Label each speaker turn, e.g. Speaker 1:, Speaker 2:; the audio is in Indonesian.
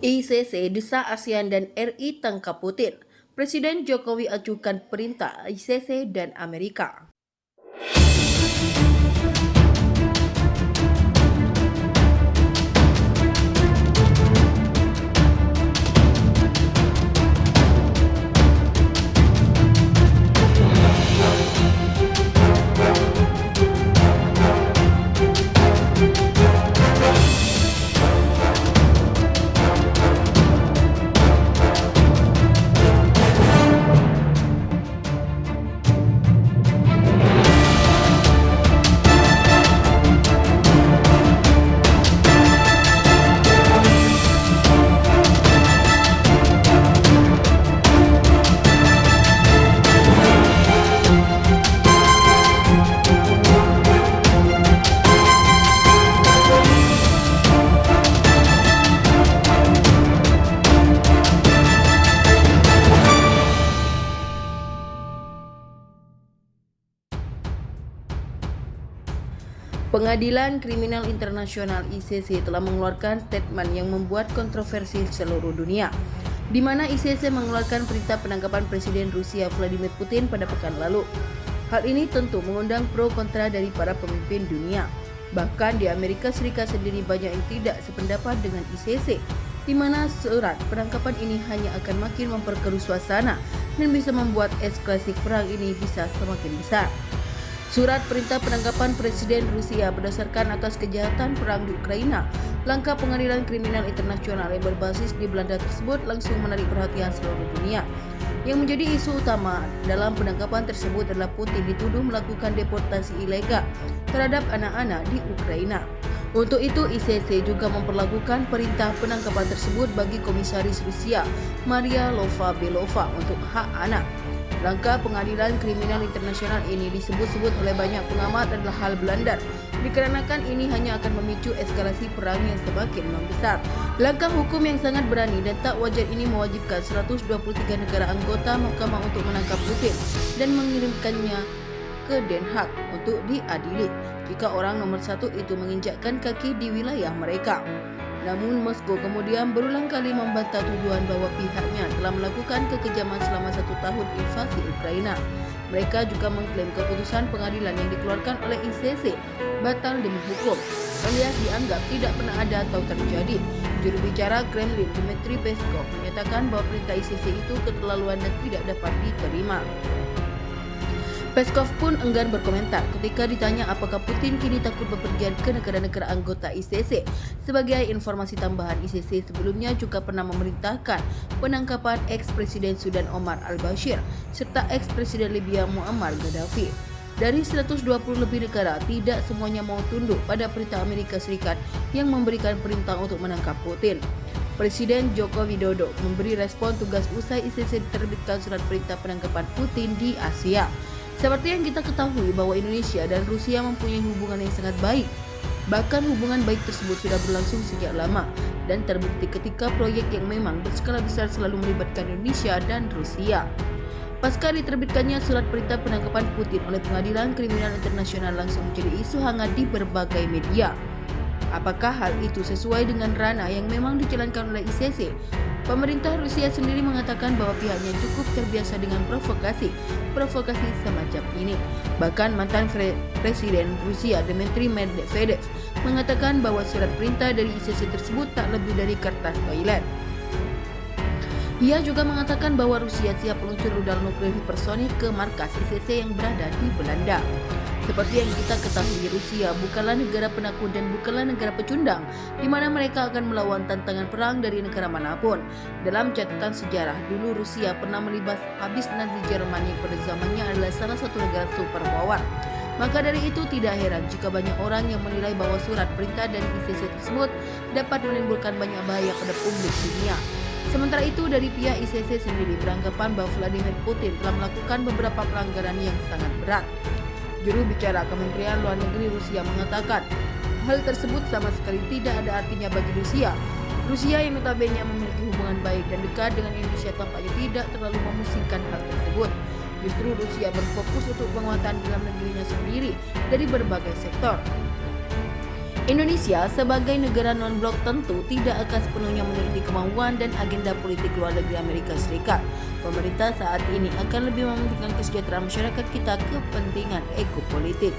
Speaker 1: ICC desak ASEAN dan RI tangkap Putin. Presiden Jokowi ajukan perintah ICC dan Amerika. Pengadilan Kriminal Internasional ICC telah mengeluarkan statement yang membuat kontroversi seluruh dunia, di mana ICC mengeluarkan perintah penangkapan Presiden Rusia Vladimir Putin pada pekan lalu. Hal ini tentu mengundang pro kontra dari para pemimpin dunia. Bahkan di Amerika Serikat sendiri banyak yang tidak sependapat dengan ICC, di mana surat penangkapan ini hanya akan makin memperkeruh suasana dan bisa membuat eskalasi perang ini bisa semakin besar. Surat perintah penangkapan Presiden Rusia berdasarkan atas kejahatan perang di Ukraina. Langkah Pengadilan Kriminal Internasional yang berbasis di Belanda tersebut langsung menarik perhatian seluruh dunia. Yang menjadi isu utama dalam penangkapan tersebut adalah Putin dituduh melakukan deportasi ilegal terhadap anak-anak di Ukraina. Untuk itu, ICC juga memperlakukan perintah penangkapan tersebut bagi Komisaris Rusia Maria Lvova-Belova untuk hak anak. Langkah Pengadilan Kriminal Internasional ini disebut-sebut oleh banyak pengamat adalah hal blunder, dikarenakan ini hanya akan memicu eskalasi perang yang semakin membesar. Langkah hukum yang sangat berani dan tak wajar ini mewajibkan 123 negara anggota Mahkamah untuk menangkap Putin dan mengirimkannya ke Den Haag untuk diadili jika orang nomor satu itu menginjakkan kaki di wilayah mereka. Namun Moskow kemudian berulang kali membantah tuduhan bahwa pihaknya telah melakukan kekejaman selama 1 tahun invasi Ukraina. Mereka juga mengklaim keputusan pengadilan yang dikeluarkan oleh ICC batal demi hukum, alias dianggap tidak pernah ada atau terjadi. Juru bicara Kremlin Dmitry Peskov menyatakan bahwa perintah ICC itu keterlaluan dan tidak dapat diterima. Peskov pun enggan berkomentar ketika ditanya apakah Putin kini takut bepergian ke negara-negara anggota ICC. Sebagai informasi tambahan, ICC sebelumnya juga pernah memerintahkan penangkapan ex-presiden Sudan Omar al-Bashir serta ex-presiden Libya Muammar Gaddafi. Dari 120 lebih negara, tidak semuanya mau tunduk pada perintah Amerika Serikat yang memberikan perintah untuk menangkap Putin. Presiden Joko Widodo memberi respon tugas usai ICC diterbitkan surat perintah penangkapan Putin di Asia. Seperti yang kita ketahui bahwa Indonesia dan Rusia mempunyai hubungan yang sangat baik. Bahkan hubungan baik tersebut sudah berlangsung sejak lama dan terbukti ketika proyek yang memang berskala besar selalu melibatkan Indonesia dan Rusia. Pasca diterbitkannya surat perintah penangkapan Putin oleh Pengadilan Kriminal Internasional langsung menjadi isu hangat di berbagai media. Apakah hal itu sesuai dengan ranah yang memang dijalankan oleh ICC? Pemerintah Rusia sendiri mengatakan bahwa pihaknya cukup terbiasa dengan provokasi semacam ini. Bahkan mantan Presiden Rusia Dmitry Medvedev mengatakan bahwa surat perintah dari ICC tersebut tak lebih dari kertas toilet. Ia juga mengatakan bahwa Rusia siap meluncur rudal nuklir hipersonik ke markas ICC yang berada di Belanda. Seperti yang kita ketahui, Rusia bukanlah negara penakut dan bukanlah negara pecundang, di mana mereka akan melawan tantangan perang dari negara manapun. Dalam catatan sejarah, dulu Rusia pernah melibas habis Nazi Jerman yang pada zamannya adalah salah satu negara superpower. Maka dari itu tidak heran jika banyak orang yang menilai bahwa surat perintah dari ICC tersebut dapat menimbulkan banyak bahaya pada publik dunia. Sementara itu, dari pihak ICC sendiri beranggapan bahwa Vladimir Putin telah melakukan beberapa pelanggaran yang sangat berat. Juru bicara Kementerian Luar Negeri Rusia mengatakan, hal tersebut sama sekali tidak ada artinya bagi Rusia. Rusia yang notabene memiliki hubungan baik dan dekat dengan Indonesia tampaknya tidak terlalu memusingkan hal tersebut. Justru Rusia berfokus untuk penguatan dalam negerinya sendiri dari berbagai sektor. Indonesia sebagai negara non-blok tentu tidak akan sepenuhnya menuruti kemauan dan agenda politik luar negeri Amerika Serikat. Pemerintah saat ini akan lebih mementingkan kesejahteraan masyarakat kita kepentingan ego politik.